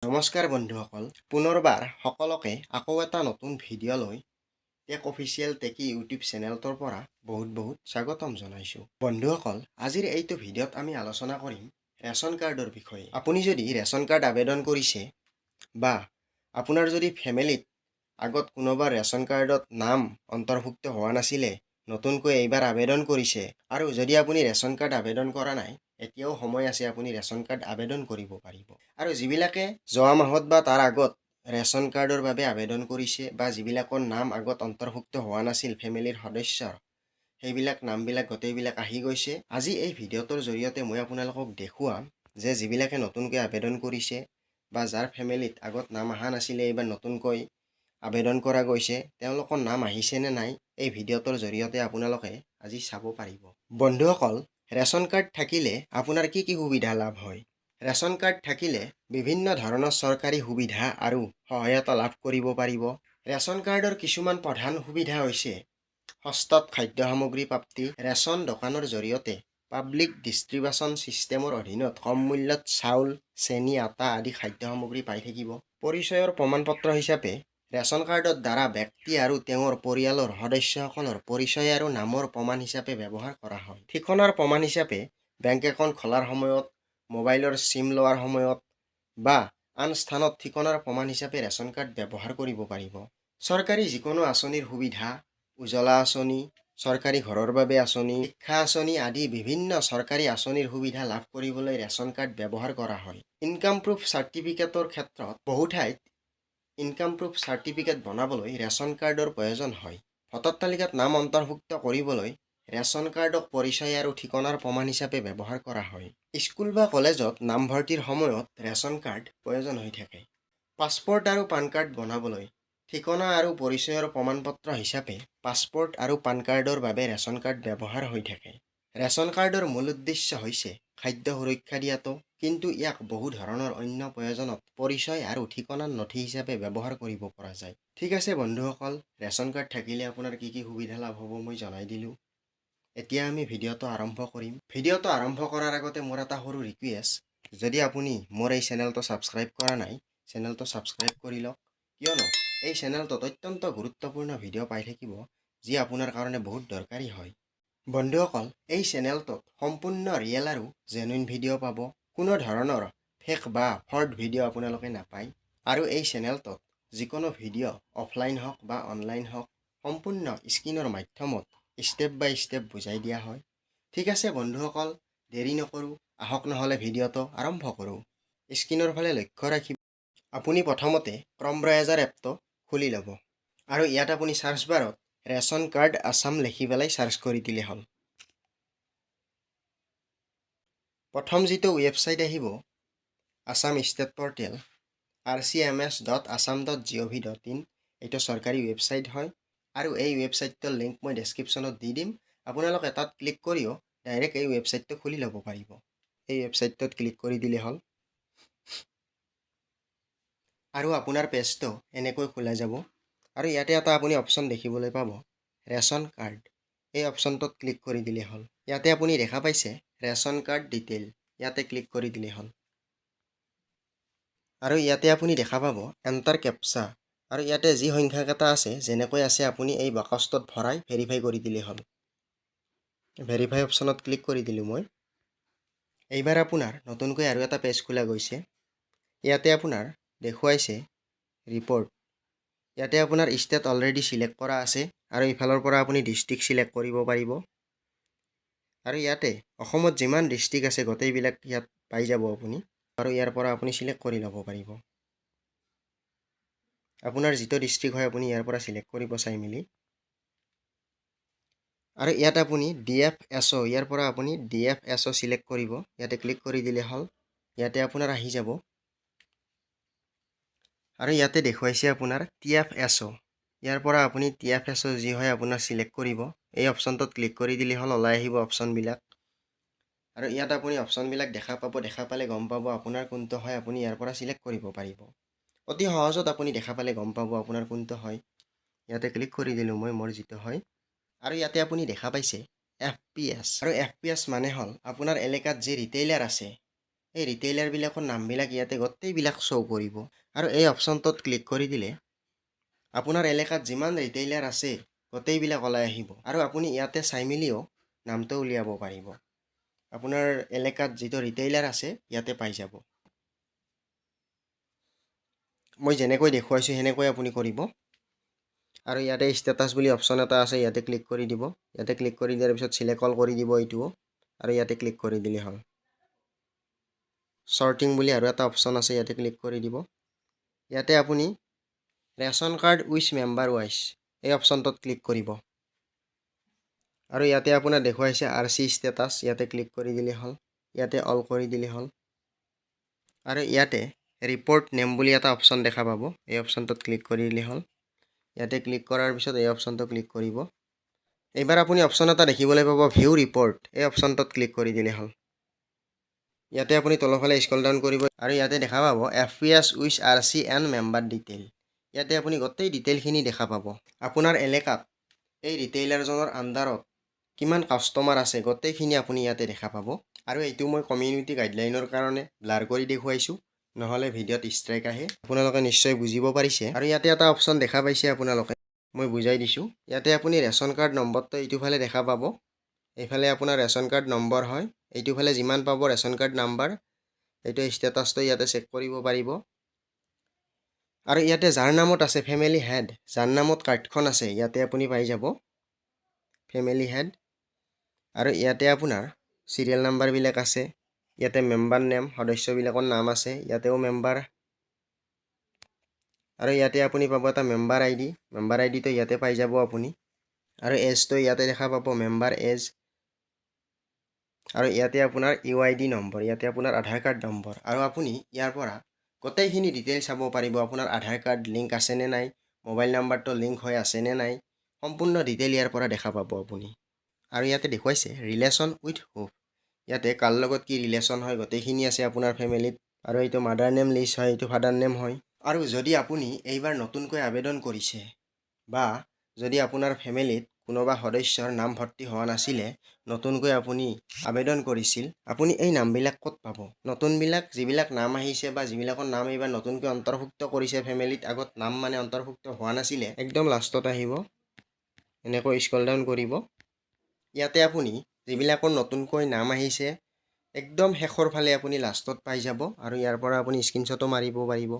নমস্কাৰ বন্ধুসকল, পুনৰবাৰ সকলোকে আকৌ এটা নতুন ভিডিঅ' লৈ টেক অফিচিয়েল টেকি ইউটিউব চেনেলটোৰ পৰা বহুত স্বাগতম জনাইছোঁ। বন্ধুসকল, আজিৰ এইটো ভিডিঅ'ত আমি আলোচনা কৰিম ৰেচন কাৰ্ডৰ বিষয়ে। আপুনি যদি ৰেচন কাৰ্ড আবেদন কৰিছে বা আপোনাৰ যদি ফেমিলিত আগত কোনোবা ৰেচন কাৰ্ডত নাম অন্তৰ্ভুক্ত হোৱা নাছিলে, নতুনকৈ এইবাৰ আবেদন কৰিছে, আৰু যদি আপুনি ৰেচন কাৰ্ড আবেদন কৰা নাই, এতিয়াও সময় আছে, আপুনি ৰেচন কাৰ্ড আবেদন কৰিব পাৰিব। আৰু যিবিলাকে যোৱা মাহত বা তাৰ আগত ৰেচন কাৰ্ডৰ বাবে আবেদন কৰিছে বা যিবিলাকৰ নাম আগত অন্তৰ্ভুক্ত হোৱা নাছিল ফেমিলিৰ সদস্যৰ, সেইবিলাক নামবিলাক গোটেইবিলাক আহি গৈছে। আজি এই ভিডিঅ'টোৰ জৰিয়তে মই আপোনালোকক দেখুৱাম যে যিবিলাকে নতুনকৈ আবেদন কৰিছে বা যাৰ ফেমিলিত আগত নাম অহা নাছিলে, এইবাৰ নতুনকৈ আবেদন কৰা গৈছে, তেওঁলোকৰ নাম আহিছে নে নাই, এই ভিডিঅ'টোৰ জৰিয়তে আপোনালোকে আজি চাব পাৰিব। বন্ধুসকল, ৰেচন কাৰ্ড থাকিলে আপোনাৰ কি সুবিধা লাভ হয়? ৰেচন কাৰ্ড থাকিলে বিভিন্ন ধৰণৰ চৰকাৰী সুবিধা আৰু সহায়তা লাভ কৰিব পাৰিব। ৰেচন কাৰ্ডৰ কিছুমান প্ৰধান সুবিধা হৈছে সস্তাত খাদ্য সামগ্ৰী প্ৰাপ্তি। ৰেচন দোকানৰ জৰিয়তে পাব্লিক ডিষ্ট্ৰিবিউচন ছিষ্টেমৰ অধীনত কম মূল্যত চাউল, চেনি, আটা আদি খাদ্য সামগ্ৰী পাই থাকিব। পৰিচয়ৰ প্ৰমাণপত্ৰ হিচাপে ৰেচন কাৰ্ডৰ দ্বাৰা ব্যক্তি আৰু তেওঁৰ পৰিয়ালৰ সদস্যসকলৰ পৰিচয় আৰু নামৰ প্ৰমাণ হিচাপে ব্যৱহাৰ কৰা হয়। ঠিকনাৰ প্ৰমাণ হিচাপে বেংক একাউণ্ট খোলাৰ সময়ত, মোবাইলৰ চিম লোৱাৰ সময়ত বা আন স্থানত ঠিকনাৰ প্ৰমাণ হিচাপে ৰেচন কাৰ্ড ব্যৱহাৰ কৰিব পাৰিব। চৰকাৰী যিকোনো আঁচনিৰ সুবিধা, উজ্জ্বলা আঁচনি, চৰকাৰী ঘৰৰ বাবে আঁচনি, শিক্ষা আঁচনি আদি বিভিন্ন চৰকাৰী আঁচনিৰ সুবিধা লাভ কৰিবলৈ ৰেচন কাৰ্ড ব্যৱহাৰ কৰা হয়। ইনকাম প্ৰুফ চাৰ্টিফিকেটৰ ক্ষেত্ৰত বহু ঠাইত ইনকাম প্ৰুফ চাৰ্টিফিকেট বনাবলৈ ৰেচন কাৰ্ডৰ প্ৰয়োজন হয়। ভোটাৰ তালিকাত নাম অন্তৰ্ভুক্ত কৰিবলৈ ৰেচন কাৰ্ডক পৰিচয় আৰু ঠিকনাৰ প্ৰমাণ হিচাপে ব্যৱহাৰ কৰা হয়। স্কুল বা কলেজত নামভৰ্তিৰ সময়ত ৰেচন কাৰ্ড প্ৰয়োজন হৈ থাকে। পাছপোৰ্ট আৰু পান কাৰ্ড বনাবলৈ ঠিকনা আৰু পৰিচয়ৰ প্ৰমাণপত্ৰ হিচাপে পাছপোৰ্ট আৰু পান কাৰ্ডৰ বাবে ৰেচন কাৰ্ড ব্যৱহাৰ হৈ থাকে। ৰেচন কাৰ্ডৰ মূল উদ্দেশ্য হৈছে খাদ্য সুৰক্ষা দিয়াটো, কিন্তু ইয়াক বহু ধৰণৰ অন্য প্ৰয়োজনত পৰিচয় আৰু ঠিকনাৰ নথি হিচাপে ব্যৱহাৰ কৰিব পৰা যায়। ঠিক আছে বন্ধুসকল, ৰেচন কাৰ্ড থাকিলে আপোনাৰ কি সুবিধা লাভ হ'ব মই জনাই দিলোঁ। এতিয়া আমি ভিডিঅ'টো আৰম্ভ কৰিম। ভিডিঅ'টো আৰম্ভ কৰাৰ আগতে মোৰ এটা সৰু ৰিকুৱেষ্ট, যদি আপুনি মোৰ এই চেনেলটো ছাবস্ক্ৰাইব কৰা নাই, চেনেলটো ছাবস্ক্ৰাইব কৰি লওক, কিয়নো এই চেনেলটোত অত্যন্ত গুৰুত্বপূৰ্ণ ভিডিঅ' পাই থাকিব যি আপোনাৰ কাৰণে বহুত দৰকাৰী হয়। বন্ধুসকল, এই চেনেলটোত সম্পূৰ্ণ ৰিয়েল আৰু জেনুইন ভিডিঅ' পাব। কোনো ধৰণৰ ফেক বা ফ্ৰড ভিডিঅ' আপোনালোকে নাপায়। আৰু এই চেনেলটোত যিকোনো ভিডিঅ' অফলাইন হওক বা অনলাইন হওক, সম্পূৰ্ণ স্ক্ৰীনৰ মাধ্যমত ষ্টেপ বাই ষ্টেপ বুজাই দিয়া হয়। ঠিক আছে বন্ধুসকল, দেৰি নকৰোঁ, আহক নহ'লে ভিডিঅ'টো আৰম্ভ কৰোঁ। স্ক্ৰীনৰ ফালে লক্ষ্য ৰাখিব। আপুনি প্ৰথমতে ক্ৰম ব্ৰাউজাৰ এপটো খুলি ল'ব আৰু ইয়াত আপুনি চাৰ্চ বাৰত ৰেচন কাৰ্ড আছাম লিখি পেলাই চাৰ্চ কৰি দিলে হ'ল। প্ৰথম যিটো ৱেবছাইট আহিব, আছাম ষ্টেট পৰ্টেল rcms.assam.gov.in, এইটো চৰকাৰী ৱেবছাইট হয় আৰু এই ৱেবছাইটটোৰ লিংক মই ডেছক্ৰিপশ্যনত দি দিম। আপোনালোকে তাত ক্লিক কৰিও ডাইৰেক্ট এই ৱেবছাইটটো খুলি ল'ব পাৰিব। এই ৱেবছাইটটোত ক্লিক কৰি দিলে হ'ল আৰু আপোনাৰ পেজটো এনেকৈ খোলা যাব আৰু ইয়াতে এটা আপুনি অপশ্যন দেখিবলৈ পাব, ৰেচন কাৰ্ড। এই অপশ্যনটোত ক্লিক কৰি দিলে হ'ল। ইয়াতে আপুনি দেখা পাইছে ৰেচন কাৰ্ড ডিটেইল, ইয়াতে ক্লিক কৰি দিলে হ'ল আৰু ইয়াতে আপুনি দেখা পাব এণ্টাৰ কেপচা, আৰু ইয়াতে যি সংখ্যাকেইটা আছে যেনেকৈ আছে আপুনি এই বাকচটোত ভৰাই ভেৰিফাই কৰি দিলে হ'ল। ভেৰিফাই অপশ্যনত ক্লিক কৰি দিলোঁ মই। এইবাৰ আপোনাৰ নতুনকৈ আৰু এটা পেজ খোলা গৈছে। ইয়াতে আপোনাৰ দেখুৱাইছে ৰিপৰ্ট। ইয়াতে আপোনাৰ ষ্টেট অলৰেডি ছিলেক্ট কৰা আছে আৰু ইফালৰ পৰা আপুনি ডিষ্ট্ৰিক্ট ছিলেক্ট কৰিব পাৰিব। আৰু ইয়াতে অসমত যিমান ডিষ্ট্ৰিক্ট আছে গোটেইবিলাক ইয়াত পাই যাব আপুনি, আৰু ইয়াৰ পৰা আপুনি ছিলেক্ট কৰি ল'ব পাৰিব। আপোনাৰ যিটো ডিষ্ট্ৰিক্ট হয় আপুনি ইয়াৰ পৰা ছিলেক্ট কৰিব চাই মেলি। আৰু ইয়াত আপুনি DFSO, ইয়াৰ পৰা আপুনি DFSO ছিলেক্ট কৰিব। ইয়াতে ক্লিক কৰি দিলে হ'ল। ইয়াতে আপোনাৰ আহি যাব আৰু ইয়াতে দেখুৱাইছে আপোনাৰ TFSO। ইয়াৰ পৰা আপুনি TFSO যি হয় আপোনাৰ ছিলেক্ট কৰিব। এই অপশ্যনটোত ক্লিক কৰি দিলে হ'ল, ওলাই আহিব অপশ্যনবিলাক। আৰু ইয়াত আপুনি অপশ্যনবিলাক দেখা পাব, দেখা পালে গম পাব আপোনাৰ কোনটো হয়, আপুনি ইয়াৰ পৰা ছিলেক্ট কৰিব পাৰিব। অতি সহজত আপুনি দেখা পালে গম পাব আপোনাৰ কোনটো হয়। ইয়াতে ক্লিক কৰি দিলোঁ মই মোৰ যিটো হয়। আৰু ইয়াতে আপুনি দেখা পাইছে FPS, আৰু FPS মানে হ'ল আপোনাৰ এলেকাত যি ৰিটেইলাৰ আছে, এই ৰিটেইলাৰবিলাকৰ নামবিলাক ইয়াতে গোটেইবিলাক শ্ব' কৰিব আৰু এই অপশ্যনটোত ক্লিক কৰি দিলে আপোনাৰ এলেকাত যিমান ৰিটেইলাৰ আছে গোটেইবিলাক ওলাই আহিব আৰু আপুনি ইয়াতে চাই মেলিও নামটো উলিয়াব পাৰিব। আপোনাৰ এলেকাত যিটো ৰিটেইলাৰ আছে ইয়াতে পাই যাব। মই যেনেকৈ দেখুৱাইছোঁ সেনেকৈ আপুনি কৰিব আৰু ইয়াতে ষ্টেটাছ বুলি অপশ্যন এটা আছে, ইয়াতে ক্লিক কৰি দিব। ইয়াতে ক্লিক কৰি দিয়াৰ পিছত চিলেক্ট অল কৰি দিব এইটোও আৰু ইয়াতে ক্লিক কৰি দিলে হ'ল। ছৰ্টিং বুলি আৰু এটা অপশ্যন আছে, ইয়াতে ক্লিক কৰি দিব। ইয়াতে আপুনি ration card with member wise এই অপশ্যনটোত ক্লিক কৰিব আৰু ইয়াতে আপোনাৰ দেখুৱাইছে RC ষ্টেটাছ, ইয়াতে ক্লিক কৰি দিলে হ'ল। ইয়াতে অল কৰি দিলে হ'ল আৰু ইয়াতে ৰিপৰ্ট নেম বুলি এটা অপশ্যন দেখা পাব, এই অপশ্যনটোত ক্লিক কৰি দিলে হ'ল। ইয়াতে ক্লিক কৰাৰ পিছত এই অপশ্যনটো ক্লিক কৰিব। এইবাৰ আপুনি অপশ্যন এটা দেখিবলৈ পাব ভিউ ৰিপৰ্ট, এই অপশ্যনটোত ক্লিক কৰি দিলে হ'ল। ইয়াতে আপুনি তলফালে স্ক্ৰল ডাউন কৰিব আৰু ইয়াতে দেখা পাব FPS with RC and member detail. ইয়াতে আপুনি গোটেই ডিটেইলখিনি দেখা পাব। আপোনাৰ এলেকাত এই ৰিটেইলাৰজনৰ আণ্ডাৰত কিমান কাষ্টমাৰ আছে গোটেইখিনি আপুনি ইয়াতে দেখা পাব আৰু এইটো মই কমিউনিটি গাইডলাইনৰ কাৰণে ব্লাৰ কৰি দেখুৱাইছোঁ, নহ'লে ভিডিঅ'ত ষ্ট্ৰাইক আহে। আপোনালোকে নিশ্চয় বুজিব পাৰিছে আৰু ইয়াতে এটা অপশ্যন দেখা পাইছে আপোনালোকে, মই বুজাই দিছোঁ। ইয়াতে আপুনি ৰেচন কাৰ্ড নম্বৰটো এইটোফালে দেখা পাব, এইফালে আপোনাৰ ৰেচন কাৰ্ড নম্বৰ হয়, এইটোফালে যিমান পাব ৰেচন কাৰ্ড নাম্বাৰ, এইটো ষ্টেটাছটো ইয়াতে চেক কৰিব পাৰিব আৰু ইয়াতে যাৰ নামত আছে ফেমিলি হেড, যাৰ নামত কাৰ্ডখন আছে ইয়াতে আপুনি পাই যাব ফেমিলি হেড আৰু ইয়াতে আপোনাৰ চিৰিয়েল নাম্বাৰবিলাক আছে। ইয়াতে মেম্বাৰ নেম, সদস্যবিলাকৰ নাম আছে, ইয়াতেও মেম্বাৰ আৰু ইয়াতে আপুনি পাব এটা মেম্বাৰ ID, মেম্বাৰ IDটো ইয়াতে পাই যাব আপুনি আৰু এজটো ইয়াতে দেখা পাব মেম্বাৰ এজ আৰু ইয়াতে আপোনাৰ UID নম্বৰ, ইয়াতে আপোনাৰ আধাৰ কাৰ্ড নম্বৰ আৰু আপুনি ইয়াৰ পৰা গোটেইখিনি ডিটেইল চাব পাৰিব। আপোনাৰ আধাৰ কাৰ্ড লিংক আছেনে নাই, মোবাইল নাম্বাৰটো লিংক হৈ আছেনে নাই, সম্পূৰ্ণ ডিটেইল ইয়াৰ পৰা দেখা পাব আপুনি। আৰু ইয়াতে দেখুৱাইছে ৰিলেশ্যন উইথ হু, ইয়াতে কাৰ লগত কি ৰিলেশ্যন হয় গোটেইখিনি আছে আপোনাৰ ফেমিলিত আৰু এইটো মাদাৰ নেম লিষ্ট হয়, এইটো ফাদাৰ নেম হয়। আৰু যদি আপুনি এইবাৰ নতুনকৈ আবেদন কৰিছে বা যদি আপোনাৰ ফেমিলিত কোনোবা সদস্যৰ নাম ভৰ্তি হোৱা নাছিলে, নতুনকৈ আপুনি আবেদন কৰিছিল, আপুনি এই নামবিলাক ক'ত পাব? নতুনবিলাক যিবিলাক নাম আহিছে বা যিবিলাকৰ নাম এইবাৰ নতুনকৈ অন্তৰ্ভুক্ত কৰিছে ফেমিলিত, আগত নাম মানে অন্তৰ্ভুক্ত হোৱা নাছিলে, একদম লাষ্টত আহিব, এনেকৈ স্ক্ৰল ডাউন কৰিব। ইয়াতে আপুনি যিবিলাকৰ নতুনকৈ নাম আহিছে একদম শেষৰ ফালে আপুনি লাষ্টত পাই যাব আৰু ইয়াৰ পৰা আপুনি স্ক্ৰীনশ্বটো মাৰিব পাৰিব।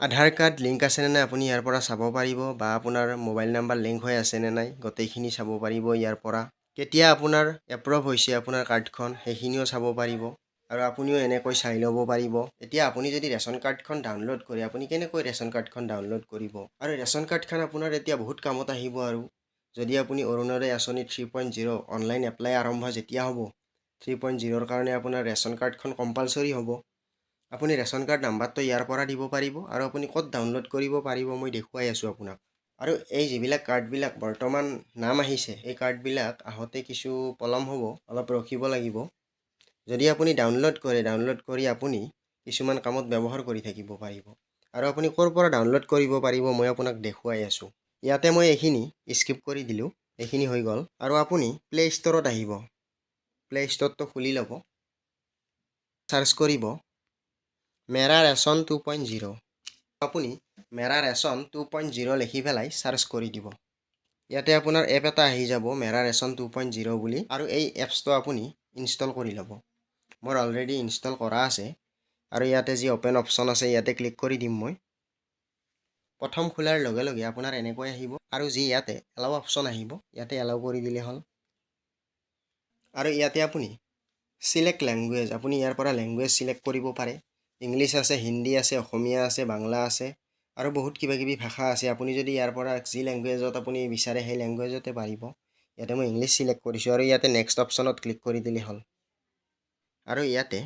আধাৰ কাৰ্ড লিংক আছেনে নাই আপুনি ইয়াৰ পৰা চাব পাৰিব বা আপোনাৰ মোবাইল নাম্বাৰ লিংক হৈ আছেনে নাই গোটেইখিনি চাব পাৰিব। ইয়াৰ পৰা কেতিয়া আপোনাৰ এপ্ৰুভ হৈছে আপোনাৰ কাৰ্ডখন সেইখিনিও চাব পাৰিব আৰু আপুনিও এনেকৈ চাই ল'ব পাৰিব। এতিয়া আপুনি যদি ৰেচন কাৰ্ডখন ডাউনলোড কৰে, আপুনি কেনেকৈ ৰেচন কাৰ্ডখন ডাউনলোড কৰিব আৰু ৰেচন কাৰ্ডখন আপোনাৰ এতিয়া বহুত কামত আহিব। আৰু যদি আপুনি অৰুণোদয় আঁচনি 3.0 অনলাইন এপ্লাই আৰম্ভ যেতিয়া হ'ব, 3.0ৰ কাৰণে আপোনাৰ ৰেচন কাৰ্ডখন কম্পালচৰি হ'ব। আপুনি ৰেচন কাৰ্ড নাম্বাৰটো ইয়াৰ পৰা দিব পাৰিব আৰু আপুনি ক'ত ডাউনলোড কৰিব পাৰিব মই দেখুৱাই আছোঁ আপোনাক। আৰু এই যিবিলাক কাৰ্ডবিলাক বৰ্তমান নাম আহিছে, এই কাৰ্ডবিলাক আহোঁতে কিছু পলম হ'ব, অলপ ৰখিব লাগিব। যদি আপুনি ডাউনলোড কৰে, ডাউনলোড কৰি আপুনি কিছুমান কামত ব্যৱহাৰ কৰি থাকিব পাৰিব। আৰু আপুনি ক'ৰ পৰা ডাউনলোড কৰিব পাৰিব মই আপোনাক দেখুৱাই আছোঁ। ইয়াতে মই এইখিনি স্কিপ কৰি দিলোঁ, এইখিনি হৈ গ'ল। আৰু আপুনি প্লে ষ্ট'ৰত আহিব, প্লে ষ্ট'ৰটো খুলি ল'ব, চাৰ্চ কৰিব মেৰা ৰেচন 2.0। আপুনি মেৰা ৰেচন 2.0 লিখি পেলাই চাৰ্চ কৰি দিব। ইয়াতে আপোনাৰ এপ এটা আহি যাব মেৰা ৰেচন 2.0 বুলি আৰু এই এপছটো আপুনি ইনষ্টল কৰি ল'ব। মোৰ অলৰেডি ইনষ্টল কৰা আছে আৰু ইয়াতে যি অ'পেন অপশ্যন আছে ইয়াতে ক্লিক কৰি দিম মই। প্ৰথম খোলাৰ লগে লগে আপোনাৰ এনেকৈ আহিব আৰু যি ইয়াতে এলাও অপশ্যন আহিব, ইয়াতে এলাও কৰি দিলে হ'ল। আৰু ইয়াতে আপুনি চিলেক্ট লেংগুৱেজ, আপুনি ইয়াৰ পৰা লেংগুৱেজ চিলেক্ট কৰিব পাৰে। ইংলিছ আছে, হিন্দী আছে, অসমীয়া আছে, বাংলা আছে আৰু বহুত কিবা কিবি ভাষা আছে। আপুনি যদি ইয়াৰ পৰা যি লেংগুৱেজত আপুনি বিচাৰে সেই লেংগুৱেজতে পাৰিব। ইয়াতে মই ইংলিছ চিলেক্ট কৰিছোঁ আৰু ইয়াতে নেক্সট অপশ্যনত ক্লিক কৰি দিলে হ'ল। আৰু ইয়াতে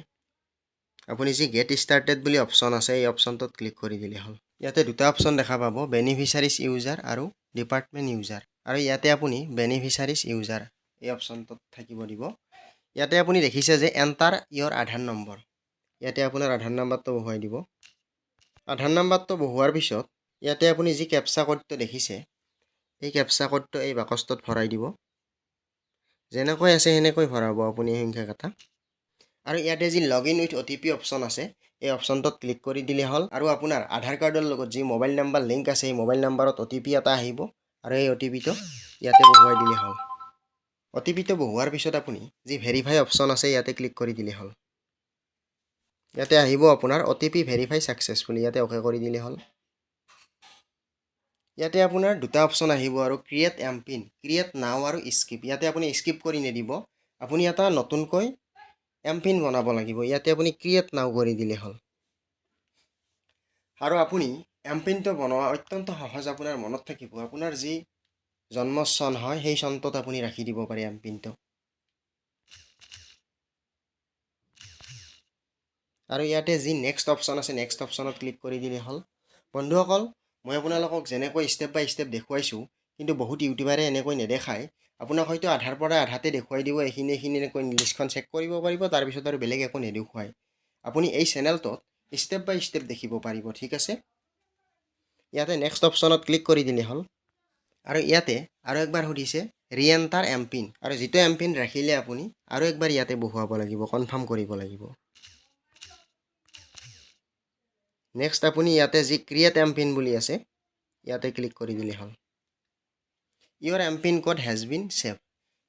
আপুনি যি গেট ষ্টাৰ্টেড বুলি অপশ্যন আছে এই অপশ্যনটোত ক্লিক কৰি দিলে হ'ল। ইয়াতে দুটা অপশ্যন দেখা পাব, বেনিফিচাৰিজ ইউজাৰ আৰু ডিপাৰ্টমেণ্ট ইউজাৰ। আৰু ইয়াতে আপুনি বেনিফিচাৰিজ ইউজাৰ এই অপশ্যনটোত থাকিব দিব। ইয়াতে আপুনি দেখিছে যে এণ্টাৰ ইয়ৰ আধাৰ নম্বৰ, ইয়াতে আপোনাৰ আধাৰ নাম্বাৰটো বহুৱাই দিব। আধাৰ নাম্বাৰটো বহুৱাৰ পিছত ইয়াতে আপুনি যি কেপচা কোডটো দেখিছে এই কেপচা কোডটো এই বাকচটোত ভৰাই দিব। যেনেকৈ আছে সেনেকৈ ভৰাব আপুনি সংখ্যাকেইটা আৰু ইয়াতে যি লগইন উইথ OTP অপশ্যন আছে এই অপশ্যনটোত ক্লিক কৰি দিলে হ'ল আৰু আপোনাৰ আধাৰ কাৰ্ডৰ লগত যি মোবাইল নাম্বাৰ লিংক আছে এই মোবাইল নাম্বাৰত OTP এটা আহিব আৰু এই OTPটো ইয়াতে বহুৱাই দিলে হ'ল। OTPটো বহুৱাৰ পিছত আপুনি যি ভেৰিফাই অপশ্যন আছে ইয়াতে ক্লিক কৰি দিলে হ'ল। ইয়াতে আহিব আপোনাৰ OTP ভেৰিফাই ছাকচেছফুলি, ইয়াতে অ'কে কৰি দিলে হ'ল। ইয়াতে আপোনাৰ দুটা অপশ্যন আহিব আৰু ক্ৰিয়েট এমপিন, ক্ৰিয়েট নাও আৰু স্কিপ। ইয়াতে আপুনি স্কিপ কৰি নিদিব, আপুনি এটা নতুনকৈ এমপিন বনাব লাগিব। ইয়াতে আপুনি ক্ৰিয়েট নাও কৰি দিলে হ'ল। আৰু আপুনি এমপিনটো বনোৱা অত্যন্ত সহজ, আপোনাৰ মনত থাকিব। আপোনাৰ যি জন্ম চন হয় সেই চনটোত আপুনি ৰাখি দিব পাৰে এমপিনটো। আৰু ইয়াতে যি নেক্সট অপশ্যন আছে নেক্সট অপশ্যনত ক্লিক কৰি দিলে হ'ল। বন্ধুসকল, মই আপোনালোকক যেনেকৈ ষ্টেপ বাই ষ্টেপ দেখুৱাইছোঁ, কিন্তু বহুত ইউটিউবাৰে এনেকৈ নেদেখায়। আপোনাক হয়তো আধাৰ পৰা আধাতে দেখুৱাই দিব, এইখিনি এনেকৈ লিষ্টখন চেক কৰিব পাৰিব, তাৰপিছত আৰু বেলেগ একো নেদেখুৱায়। আপুনি এই চেনেলটোত ষ্টেপ বাই ষ্টেপ দেখিব পাৰিব, ঠিক আছে। ইয়াতে নেক্সট অপশ্যনত ক্লিক কৰি দিলে হ'ল। আৰু ইয়াতে আৰু একবাৰ সুধিছে ৰিএণ্টাৰ এমপিন, আৰু যিটো এমপিন ৰাখিলে আপুনি আৰু একবাৰ ইয়াতে বহুৱাব লাগিব, কনফাৰ্ম কৰিব লাগিব। নেক্সট আপুনি ইয়াতে যি ক্ৰিয়েট এমপিন বুলি আছে ইয়াতে ক্লিক কৰি দিলে হ'ল। Your MPIN code has been save.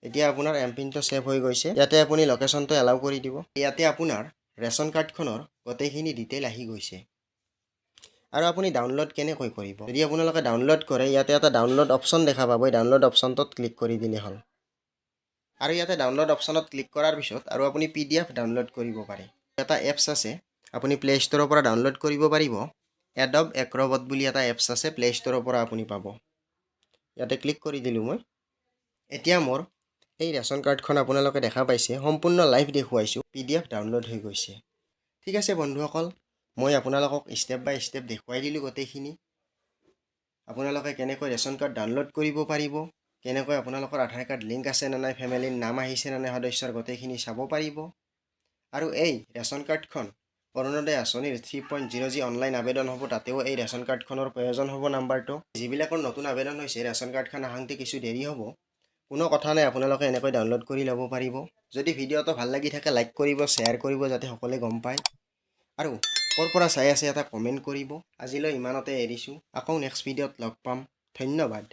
এতিয়া আপোনাৰ এমপিনটো ছেভ হৈ গৈছে। ইয়াতে আপুনি লোকেশ্যনটো এলাউ কৰি দিব। ইয়াতে আপোনাৰ ৰেচন কাৰ্ডখনৰ গোটেইখিনি ডিটেইল আহি গৈছে। আৰু আপুনি ডাউনলোড কেনেকৈ কৰিব, যদি আপোনালোকে ডাউনলোড কৰে ইয়াতে এটা ডাউনলোড অপশ্যন দেখা পাব, এই ডাউনলোড অপশ্যনটোত ক্লিক কৰি দিলে হ'ল। আৰু ইয়াতে ডাউনলোড অপশ্যনত ক্লিক কৰাৰ পিছত আৰু আপুনি PDF ডাউনলোড কৰিব পাৰে। এটা এপছ আছে, আপুনি প্লে ষ্ট'ৰৰ পৰা ডাউনলোড কৰিব পাৰিব। এডব এক্ৰবট বুলি এটা এপছ আছে, প্লে ষ্ট'ৰৰ পৰা আপুনি পাব। ইয়াতে ক্লিক কৰি দিলোঁ মই। এতিয়া মোৰ এই ৰেচন কাৰ্ডখন আপোনালোকে দেখা পাইছে, সম্পূৰ্ণ লাইভ দেখুৱাইছোঁ, PDF ডাউনলোড হৈ গৈছে। ঠিক আছে বন্ধুসকল, মই আপোনালোকক ষ্টেপ বাই ষ্টেপ দেখুৱাই দিলোঁ গোটেইখিনি। আপোনালোকে কেনেকৈ ৰেচন কাৰ্ড ডাউনলোড কৰিব পাৰিব, কেনেকৈ আপোনালোকৰ আধাৰ কাৰ্ড লিংক আছে নে নাই, ফেমিলিৰ নাম আহিছে নে নাই সদস্যৰ, গোটেইখিনি চাব পাৰিব। আৰু এই ৰেচন কাৰ্ডখন অৰুণোদয় আঁচনিৰ 3.0 যি অনলাইন আবেদন হ'ব, তাতেও এই ৰেচন কাৰ্ডখনৰ প্ৰয়োজন হ'ব নাম্বাৰটো। যিবিলাকৰ নতুন আবেদন হৈছে ৰেচন কাৰ্ডখন আহোঁতে কিছু দেৰি হ'ব, কোনো কথা নাই, আপোনালোকে এনেকৈ ডাউনলোড কৰি ল'ব পাৰিব। যদি ভিডিঅ'টো ভাল লাগি থাকে লাইক কৰিব, শ্বেয়াৰ কৰিব, যাতে সকলোৱে গম পায়। আৰু ক'ৰ পৰা চাই আছে এটা কমেণ্ট কৰিব। আজিলৈ ইমানতে এৰিছোঁ, আকৌ নেক্সট ভিডিঅ'ত লগ পাম। ধন্যবাদ।